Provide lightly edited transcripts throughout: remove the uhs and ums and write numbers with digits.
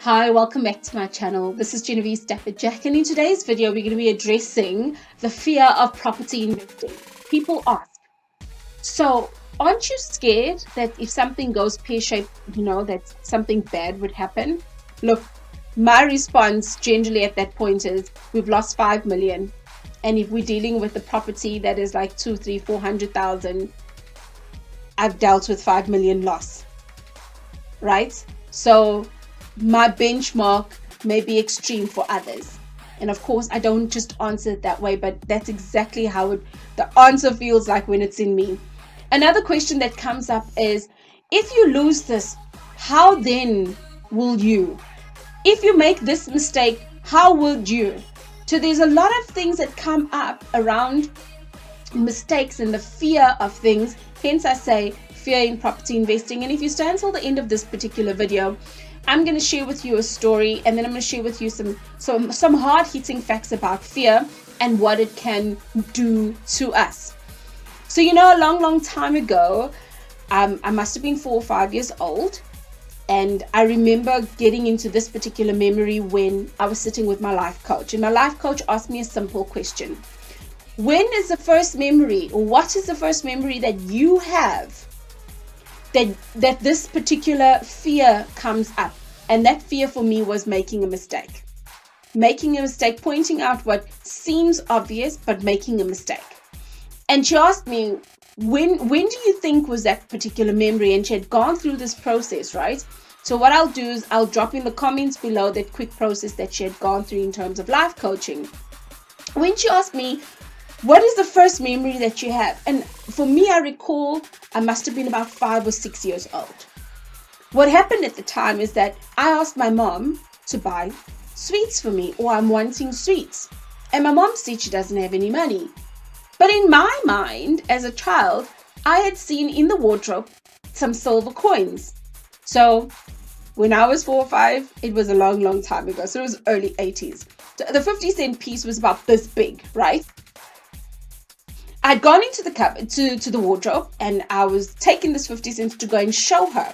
Hi, welcome back to my channel. This is Genevieve Stafford Jack, and in today's video, we're going to be addressing the fear of property investing. People ask, so aren't you scared that if something goes pear-shaped, that something bad would happen? Look, my response generally at that point is we've lost 5 million. And if we're dealing with a property that is like 2, 3, 400,000, I've dealt with 5 million loss, right? So my benchmark may be extreme for others. And of course, I don't just answer it that way, but that's exactly how the answer feels like when it's in me. Another question that comes up is, if you lose this, how then will you? If you make this mistake, how would you? So there's a lot of things that come up around mistakes and the fear of things. Hence I say fear in property investing. And if you stay until the end of this particular video, I'm going to share with you a story, and then I'm going to share with you some hard-hitting facts about fear and what it can do to us. So, a long time ago, I must have been 4 or 5 years old, and I remember getting into this particular memory when I was sitting with my life coach, and my life coach asked me a simple question. When is the first memory, or what is the first memory that you have that this particular fear comes up? And that fear for me was making a mistake, pointing out what seems obvious, but making a mistake. And she asked me, when do you think was that particular memory? And she had gone through this process, right? So what I'll do is I'll drop in the comments below that quick process that she had gone through in terms of life coaching. When she asked me, what is the first memory that you have? And for me, I recall I must have been about 5 or 6 years old. What happened at the time is that I asked my mom to buy sweets for me, or I'm wanting sweets. And my mom said she doesn't have any money. But in my mind, as a child, I had seen in the wardrobe some silver coins. So when I was 4 or 5, it was a long time ago. So it was early 80s. So the 50-cent piece was about this big, right? I'd gone into the cupboard to the wardrobe, and I was taking this 50 cents to go and show her.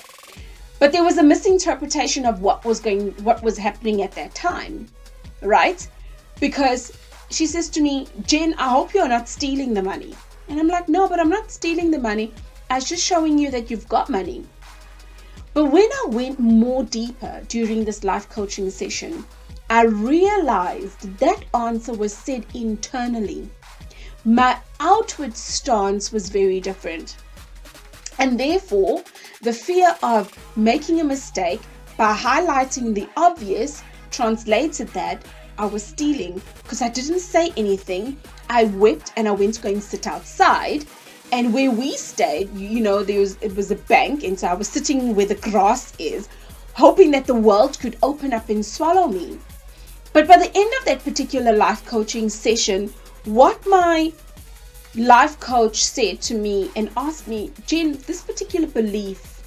But there was a misinterpretation of what was happening at that time, right? Because she says to me, Jen, I hope you're not stealing the money. And I'm like, no, but I'm not stealing the money. I was just showing you that you've got money. But when I went more deeper during this life coaching session, I realized that answer was said internally. My outward stance was very different. And therefore, the fear of making a mistake by highlighting the obvious translated that I was stealing, because I didn't say anything. I wept and I went to go and sit outside. And where we stayed, it was a bank. And so I was sitting where the grass is, hoping that the world could open up and swallow me. But by the end of that particular life coaching session, what my life coach said to me and asked me, Jen, this particular belief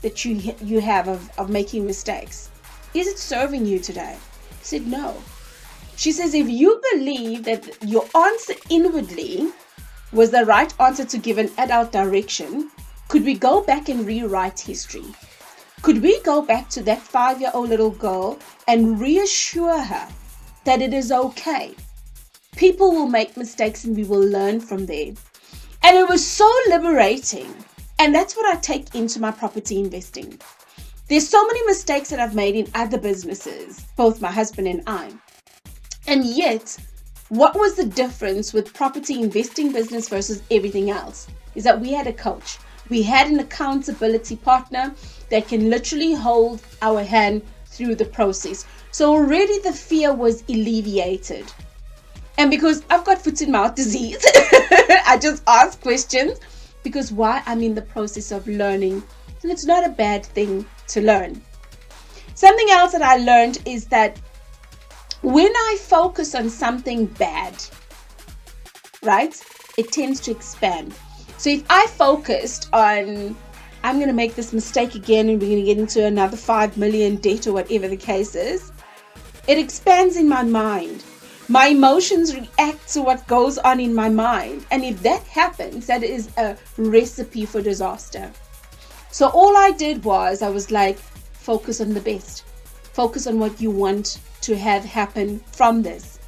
that you have of making mistakes, is it serving you today? I said, no. She says, if you believe that your answer inwardly was the right answer to give an adult direction, could we go back and rewrite history? Could we go back to that 5-year-old little girl and reassure her that it is okay? People will make mistakes and we will learn from there. And it was so liberating. And that's what I take into my property investing. There's so many mistakes that I've made in other businesses, both my husband and I. And yet, what was the difference with property investing business versus everything else? Is that we had a coach. We had an accountability partner that can literally hold our hand through the process. So already the fear was alleviated. And because I've got foot and mouth disease, I just ask questions, because why? I'm in the process of learning. And it's not a bad thing to learn. Something else that I learned is that when I focus on something bad, right, it tends to expand. So if I focused on, I'm going to make this mistake again and we're going to get into another 5 million debt or whatever the case is, it expands in my mind. My emotions react to what goes on in my mind. And if that happens, that is a recipe for disaster. So all I did was, I was like, focus on the best. Focus on what you want to have happen from this.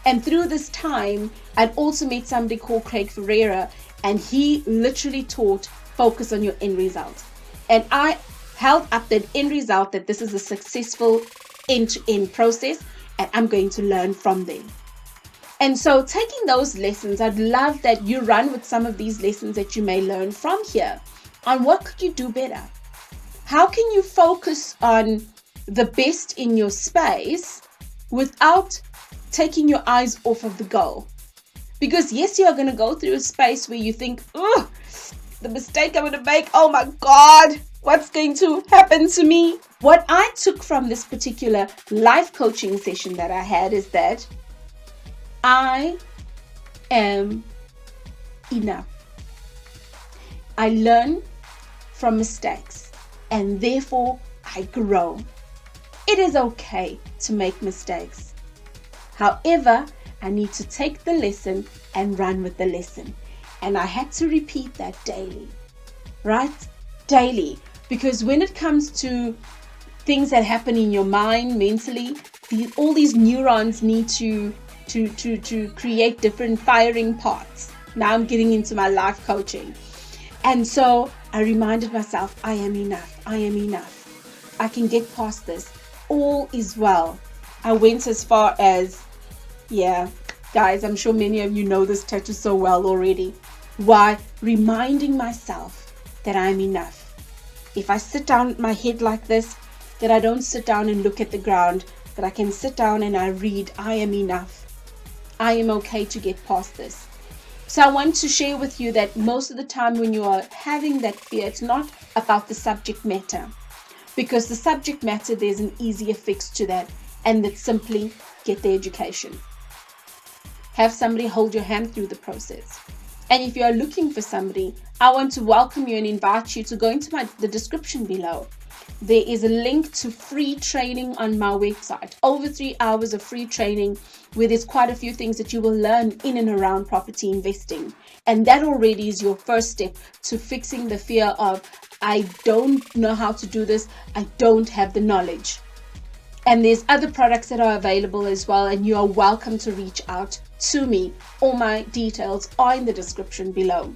And through this time, I'd also met somebody called Craig Ferreira, and he literally taught focus on your end result. And I held up that end result, that this is a successful end-to-end process, and I'm going to learn from them. And so taking those lessons, I'd love that you run with some of these lessons that you may learn from here on what could you do better? How can you focus on the best in your space without taking your eyes off of the goal? Because yes, you are going to go through a space where you think, oh, the mistake I'm going to make, oh my God, what's going to happen to me? What I took from this particular life coaching session that I had is that I am enough. I learn from mistakes, and therefore I grow. It is okay to make mistakes. However, I need to take the lesson and run with the lesson. And I had to repeat that daily, right? Daily. Because when it comes to things that happen in your mind mentally, all these neurons need to create different firing parts. Now I'm getting into my life coaching. And so I reminded myself, I am enough. I am enough. I can get past this. All is well. I went as far as, yeah, guys, I'm sure many of you know this tattoo so well already. Why? Reminding myself that I'm enough. If I sit down my head like this, that I don't sit down and look at the ground, that I can sit down and I read, I am enough. I am okay to get past this. So I want to share with you that most of the time when you are having that fear, it's not about the subject matter. Because the subject matter, there's an easier fix to that. And that's simply get the education. Have somebody hold your hand through the process. And if you are looking for somebody, I want to welcome you and invite you to go into the description below. There is a link to free training on my website. Over 3 hours of free training where there's quite a few things that you will learn in and around property investing. And that already is your first step to fixing the fear of, I don't know how to do this. I don't have the knowledge. And there's other products that are available as well. And you are welcome to reach out to me. All my details are in the description below.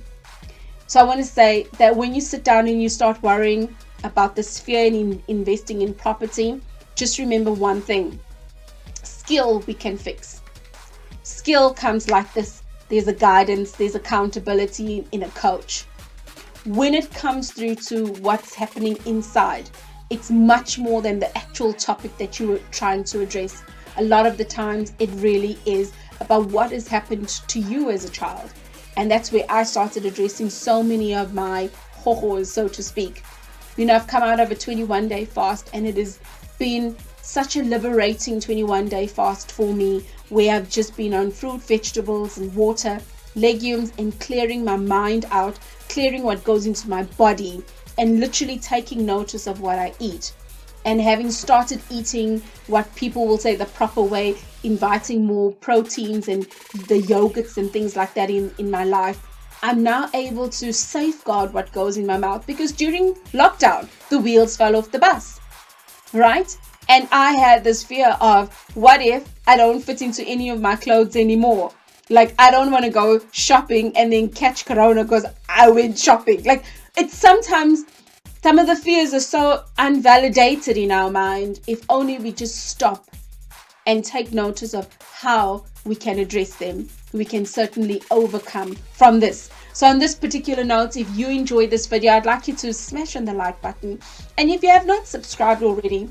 So I want to say that when you sit down and you start worrying about this fear in investing in property, just remember one thing. Skill we can fix. Skill comes like this. There's a guidance, there's accountability in a coach. When it comes through to what's happening inside, it's much more than the actual topic that you were trying to address. A lot of the times it really is about what has happened to you as a child. And that's where I started addressing so many of my hohos, so to speak. You know, I've come out of a 21-day fast, and it has been such a liberating 21-day fast for me, where I've just been on fruit, vegetables, and water, legumes, and clearing my mind out, clearing what goes into my body, and literally taking notice of what I eat. And having started eating what people will say the proper way, inviting more proteins and the yogurts and things like that in my life, I'm now able to safeguard what goes in my mouth, because during lockdown, the wheels fell off the bus, right? And I had this fear of, what if I don't fit into any of my clothes anymore? Like, I don't want to go shopping and then catch corona because I went shopping. Like, it's sometimes, some of the fears are so unvalidated in our mind. If only we just stop and take notice of how we can address them, we can certainly overcome from this. So on this particular note, if you enjoyed this video, I'd like you to smash on the like button. And if you have not subscribed already,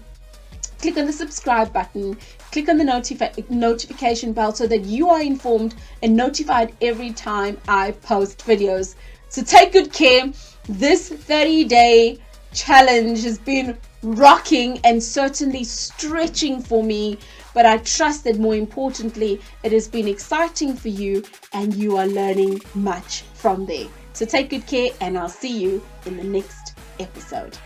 click on the subscribe button, click on the notification bell so that you are informed and notified every time I post videos. So take good care. This 30-day challenge has been rocking and certainly stretching for me, but I trust that more importantly, it has been exciting for you and you are learning much from there. So take good care, and I'll see you in the next episode.